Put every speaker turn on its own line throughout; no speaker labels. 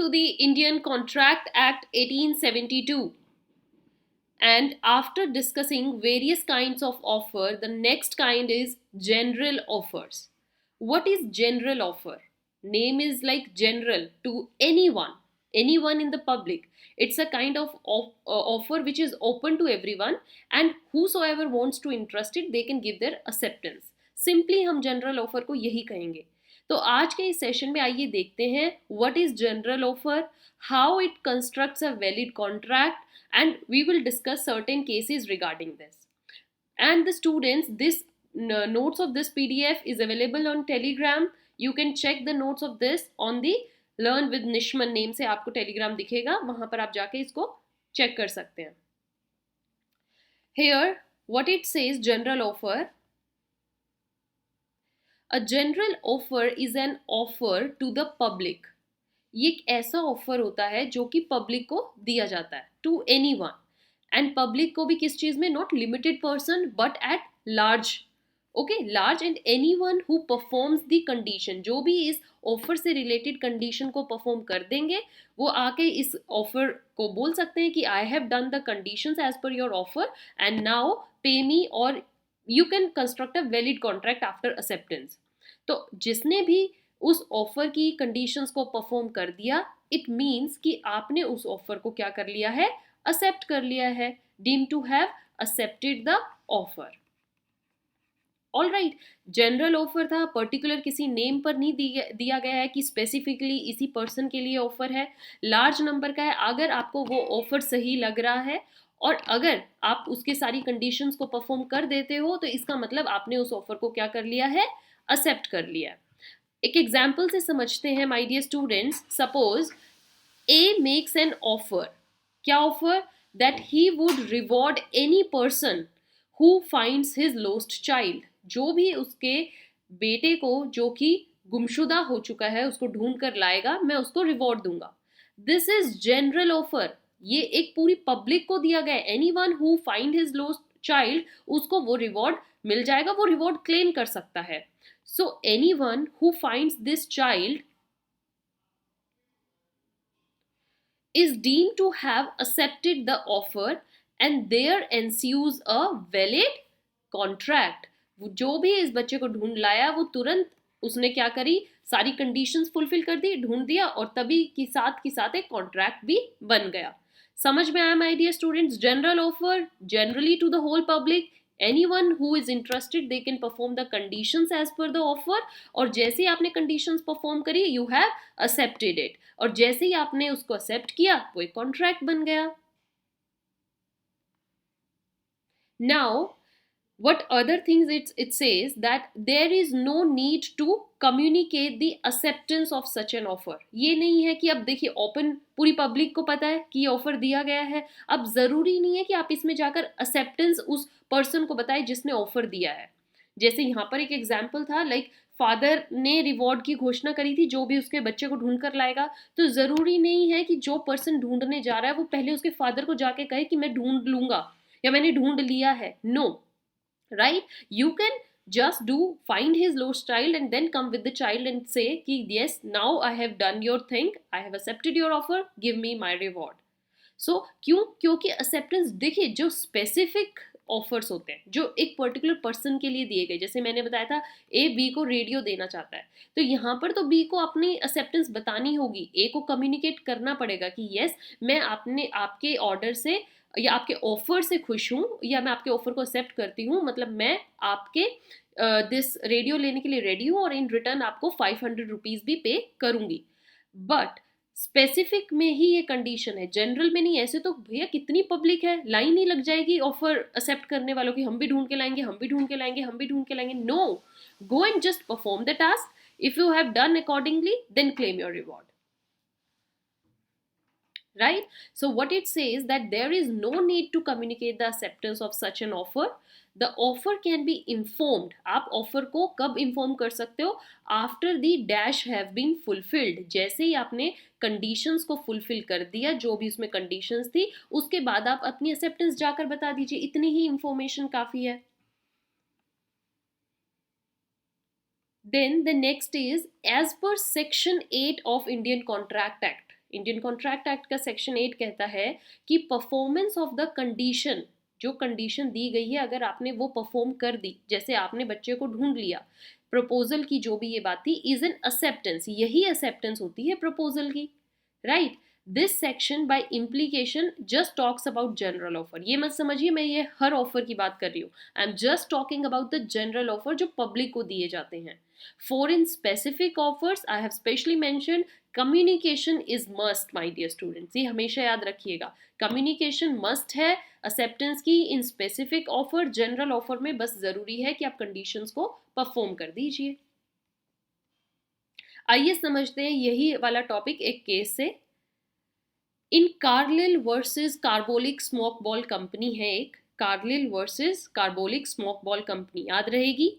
to the Indian Contract Act 1872. And after discussing various kinds of offer, the next kind is general offers. What is general offer? Name is like general to anyone in the public. It's a kind of offer which is open to everyone, and whosoever wants to interested they can give their acceptance. Simply हम general offer को यही कहेंगे. तो आज के इस session में आइए देखते हैं what is general offer, how it constructs a valid contract, and we will discuss certain cases regarding this. And the students, this notes of this PDF is available on Telegram. You can check the notes of this on the Learn with NISHMAN name से आपको Telegram दिखेगा, वहां पर आप जाके इसको check कर सकते हैं. Here, what it says, general offer. A general offer is an offer to the public. ये एक ऐसा ऑफर होता है जो कि पब्लिक को दिया जाता है, टू एनीवन. एंड पब्लिक को भी किस चीज में, not limited person but at large. Okay, large and anyone who performs the condition. जो भी इस ऑफर से रिलेटेड कंडीशन को परफॉर्म कर देंगे वो आके इस ऑफर को बोल सकते हैं कि I have done the conditions as per your offer and now pay me, और you can construct a valid contract after acceptance. तो जिसने भी उस ऑफर की कंडीशंस को परफॉर्म कर दिया, इट मीन्स कि आपने उस ऑफर को क्या कर लिया है, एक्सेप्ट कर लिया है, deem to have accepted the offer. All right, general offer था, पर्टिकुलर किसी नेम पर नहीं दिया गया है कि स्पेसिफिकली इसी पर्सन के लिए ऑफर है. लार्ज नंबर का है. अगर आपको वो ऑफर सही लग रहा है और अगर आप उसके सारी कंडीशंस को परफॉर्म कर देते हो तो इसका मतलब आपने उस ऑफर को क्या कर लिया है, एक्सेप्ट कर लिया. एक एग्जाम्पल से समझते हैं my dear students. Suppose A makes an offer. क्या offer? That he would reward any person who finds his lost child. जो भी उसके बेटे को जो कि गुमशुदा हो चुका है उसको ढूंढ कर लाएगा, मैं उसको रिवॉर्ड दूंगा. This is general offer. ये एक पूरी पब्लिक को दिया गया. Anyone who find his lost child, उसको वो रिवॉर्ड मिल जाएगा, वो रिवॉर्ड क्लेम कर सकता है. So anyone who finds this child is deemed to have accepted the offer and there ensues a valid contract. जो भी इस बच्चे को ढूंढ लाया वो तुरंत उसने क्या करी, सारी कंडीशंस फुलफिल कर दी, ढूंढ दिया, और तभी की साथ एक कॉन्ट्रैक्ट भी बन गया. समझ में आया my dear students? General offer generally to the whole public. Anyone who is interested they can perform the conditions as per the offer, और जैसे ही आपने conditions perform करी you have accepted it, और जैसे ही आपने उसको accept किया वो एक contract बन गया. Now what other things it says that there is no need to communicate the acceptance of such an offer. ये नहीं है कि अब देखिए ओपन पूरी पब्लिक को पता है कि ये ऑफर दिया गया है, अब जरूरी नहीं है कि आप इसमें जाकर एक्सेप्टेंस उस पर्सन को बताए जिसने ऑफर दिया है. जैसे यहाँ पर एक एग्जाम्पल था, लाइक फादर ने रिवॉर्ड की घोषणा करी थी जो भी उसके बच्चे को ढूंढ कर लाएगा. तो जरूरी नहीं है कि जो पर्सन ढूंढने जा रहा है वो पहले उसके फादर को जाके कहे कि मैं ढूंढ लूंगा या मैंने ढूंढ लिया है. No, right? You can just find his lost child and then come with the child and say कि yes, now I have done your thing, I have accepted your offer, give me my reward. So क्योंकि acceptance, देखिए जो specific offers होते हैं जो एक particular person के लिए दिए गए, जैसे मैंने बताया था ए बी को रेडियो देना चाहता है, तो यहाँ पर तो बी को अपनी एक्सेप्टेंस बतानी होगी, ए को कम्युनिकेट करना पड़ेगा कि यस मैं आपके ऑर्डर से या आपके ऑफर से खुश हूँ, या मैं आपके ऑफर को एक्सेप्ट करती हूँ, मतलब मैं आपके दिस रेडियो लेने के लिए रेडी हूँ और इन रिटर्न आपको 500 रुपीज़ भी पे करूँगी. बट स्पेसिफिक में ही ये कंडीशन है, जनरल में नहीं. ऐसे तो भैया कितनी पब्लिक है, लाइन ही लग जाएगी ऑफर एक्सेप्ट करने वालों की, हम भी ढूंढ के लाएंगे, हम भी ढूंढ के लाएंगे, हम भी ढूंढ के लाएंगे. No, go and just perform the task. If you have done accordingly then claim your reward. Right? So what it says that there is no need to communicate the acceptance of such an offer. The offer can be informed. आप offer को कब inform कर सकते हो? After the dash have been fulfilled. जैसे ही आपने conditions को फुलफिल कर दिया, जो भी उसमें कंडीशंस थी, उसके बाद आप अपनी एक्सेप्टेंस जाकर बता दीजिए. इतनी ही इंफॉर्मेशन काफी है. Then the next is as per section 8 of Indian Contract Act. Indian contract act का सेक्शन 8 कहता है कि परफॉर्मेंस ऑफ द कंडीशन, जो कंडीशन दी गई है अगर आपने वो परफॉर्म कर दी, जैसे आपने बच्चे को ढूंढ लिया, प्रपोजल की जो भी ये बात थी, इज एन एक्सेप्टेंस, यही एक्सेप्टेंस होती है प्रपोजल की, right. This section by implication just talks about general offer, ये मत समझिए मैं ये हर ऑफर की बात कर रही हूँ, I am just talking about the general offer जो पब्लिक को दिए जाते हैं। For in specific offers I have specially mention communication is must, my dear students, ये हमेशा याद रखिएगा, कम्युनिकेशन मस्ट है एक्सेप्टेंस की। In specific offer, general offer में बस जरूरी है कि आप कंडीशंस को परफॉर्म कर दीजिए। आइए समझते हैं यही वाला टॉपिक एक केस से। In Carlill versus Carbolic Smoke Ball Company है एक, Carlill versus Carbolic Smoke Ball Company, याद रहेगी।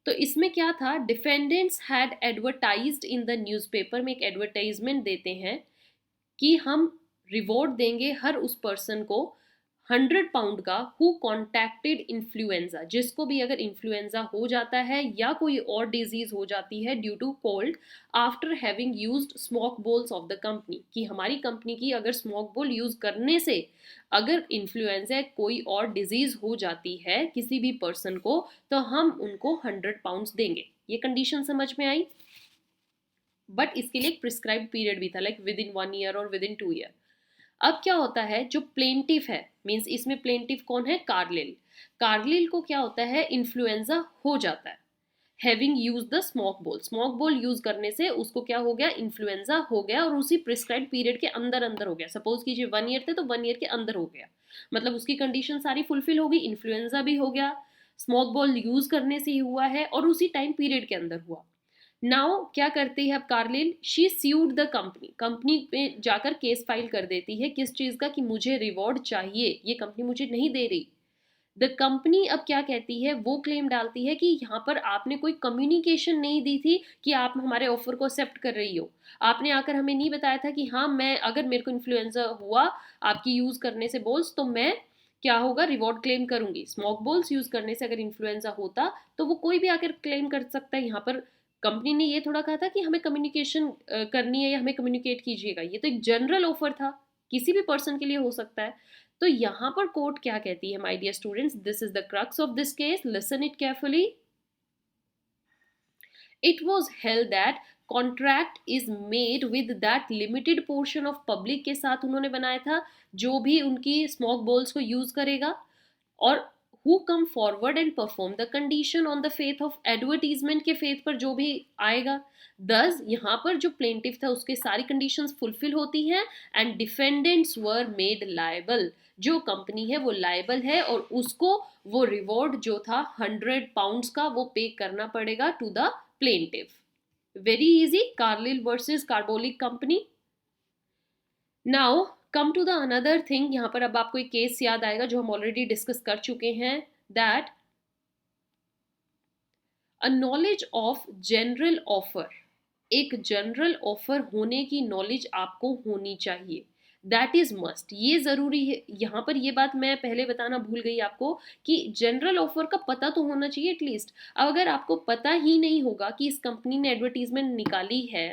तो इसमें क्या था, defendants had advertised in the newspaper, में एक एडवर्टाइजमेंट देते हैं कि हम रिवॉर्ड देंगे हर उस पर्सन को 100 पाउंड का हु कॉन्टैक्टेड इन्फ्लुएंजा, जिसको भी अगर इन्फ्लुएंजा हो जाता है या कोई और डिजीज हो जाती है due to cold after having used smoke balls of the company, कि हमारी कंपनी की अगर स्मोक बोल यूज करने से अगर इन्फ्लुएंजा कोई और डिजीज हो जाती है किसी भी पर्सन को, तो हम उनको 100 पाउंड्स देंगे। ये कंडीशन समझ में आई। बट इसके लिए एक प्रिस्क्राइब्ड पीरियड भी था, लाइक विद इन 1 ईयर और विद इन 2 ईयर। अब क्या होता है, जो प्लेंटिफ है, मींस इसमें प्लेंटिफ कौन है, कार्लिल, कार्लिल को क्या होता है, इन्फ्लुएंजा हो जाता है, हैविंग यूज द स्मोक बोल, स्मोक बोल यूज करने से उसको क्या हो गया, इन्फ्लुएंजा हो गया, और उसी प्रिस्क्राइब्ड पीरियड के अंदर अंदर हो गया। सपोज कीजिए 1 ईयर थे तो 1 ईयर के अंदर हो गया, मतलब उसकी कंडीशन सारी फुलफिल होगी, इन्फ्लुएंजा भी हो गया, स्मोक बॉल यूज करने से ही हुआ है, और उसी टाइम पीरियड के अंदर हुआ। नाउ क्या करती है अब Carlill, she sued the company, company में जाकर केस फाइल कर देती है, किस चीज का, कि मुझे रिवॉर्ड चाहिए, ये कंपनी मुझे नहीं दे रही। द कंपनी अब क्या कहती है, वो क्लेम डालती है कि यहाँ पर आपने कोई कम्युनिकेशन नहीं दी थी कि आप हमारे ऑफर को एक्सेप्ट कर रही हो, आपने आकर हमें नहीं बताया था कि हाँ मैं अगर मेरे को इन्फ्लुएंजा हुआ आपकी यूज करने से बोल्स तो मैं क्या होगा, रिवॉर्ड क्लेम करूंगी। स्मोक बोल्स यूज करने से अगर इन्फ्लुएंजा होता तो वो कोई भी आकर क्लेम कर सकता है, यहाँ पर कंपनी ने ये थोड़ा कहा था कि हमें कम्युनिकेशन करनी है या हमें कम्युनिकेट कीजिएगा, ये तो एक जनरल ऑफर था, किसी भी पर्सन के लिए हो सकता है। तो यहाँ पर कोर्ट क्या कहती है, my dear students, this is the crux of this case, listen it carefully. It was held that contract is made with that limited portion of public के साथ उन्होंने बनाया था जो भी उनकी स्मोक बॉल्स को यूज करेगा, और who come forward and perform the condition on the faith of advertisement के faith पर जो भी आएगा। Thus यहाँ पर जो plaintiff था उसके सारी conditions fulfill होती हैं and defendants were made liable, जो कंपनी है वो liable है और उसको वो reward जो था 100 पाउंड्स का वो पे करना पड़ेगा to the plaintiff। Very easy, Carlyle versus Carbolic Company। Now come to the another thing, यहाँ पर अब आपको एक केस याद आएगा जो हम ऑलरेडी डिस्कस कर चुके हैं, that a knowledge of general offer, एक जनरल ऑफर होने की नॉलेज आपको होनी चाहिए, दैट इज मस्ट, ये जरूरी है। यहाँ पर ये बात मैं पहले बताना भूल गई आपको कि जनरल ऑफर का पता तो होना चाहिए एटलीस्ट। अगर आपको पता ही नहीं होगा कि इस कंपनी ने एडवर्टीजमेंट निकाली है,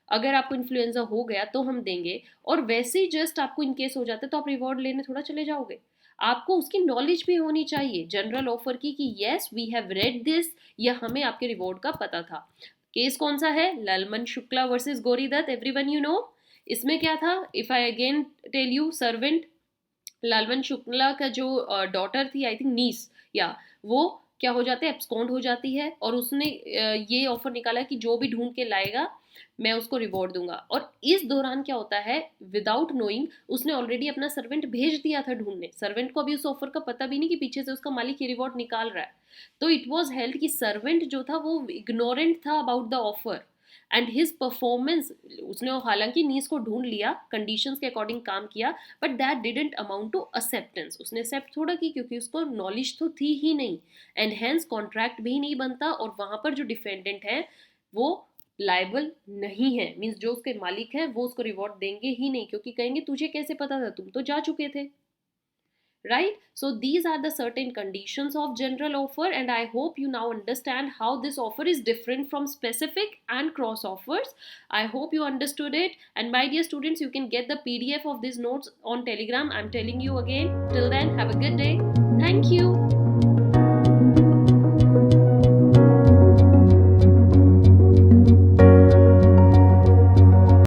अगर आपको इन्फ्लुएंजा हो गया तो हम देंगे, और वैसे ही जस्ट आपको इनकेस हो जाता है तो आप रिवॉर्ड लेने थोड़ा चले जाओगे, आपको उसकी नॉलेज भी होनी चाहिए जनरल ऑफर की कि yes we have read this, या हमें आपके रिवॉर्ड का पता था। केस कौन सा है, Lalman Shukla versus Gauridatt, everyone you know. इसमें क्या था, if I again tell you, servant Lalman Shukla का जो डॉटर थी, आई थिंक नीस, या वो क्या हो जाते हैं, एब्सकॉन्ड हो जाती है, और उसने ये ऑफर निकाला कि जो भी ढूंढ के लाएगा मैं उसको रिवॉर्ड दूंगा, और इस दौरान क्या होता है, विदाउट नोइंग उसने ऑलरेडी अपना सर्वेंट भेज दिया था ढूंढने, सर्वेंट को अभी उस ऑफर का पता भी नहीं कि पीछे से उसका मालिक ये रिवॉर्ड निकाल रहा है। तो इट वॉज हेल्ड कि सर्वेंट जो था वो इग्नोरेंट था about the offer and his performance, उसने हालांकि नीस को ढूंढ लिया, कंडीशंस के अकॉर्डिंग काम किया, but that didn't amount to acceptance, उसने एक्सेप्ट थोड़ा की क्योंकि उसको नॉलेज तो थी ही नहीं, एंड हेंस कॉन्ट्रैक्ट भी नहीं बनता, और वहां पर जो डिफेंडेंट है वो लाइबल नहीं है, मीन्स जो उसके मालिक हैं वो उसको रिवॉर्ड देंगे ही नहीं, क्योंकि कहेंगे तुझे कैसे पता था, तुम तो जा चुके थे। right? So these are the certain conditions of general offer, and I hope you now understand how this offer is different from specific and cross offers. I hope you understood it, and my dear students, you can get the PDF of these notes on Telegram. I'm telling you again. Till then, have a good day. Thank you.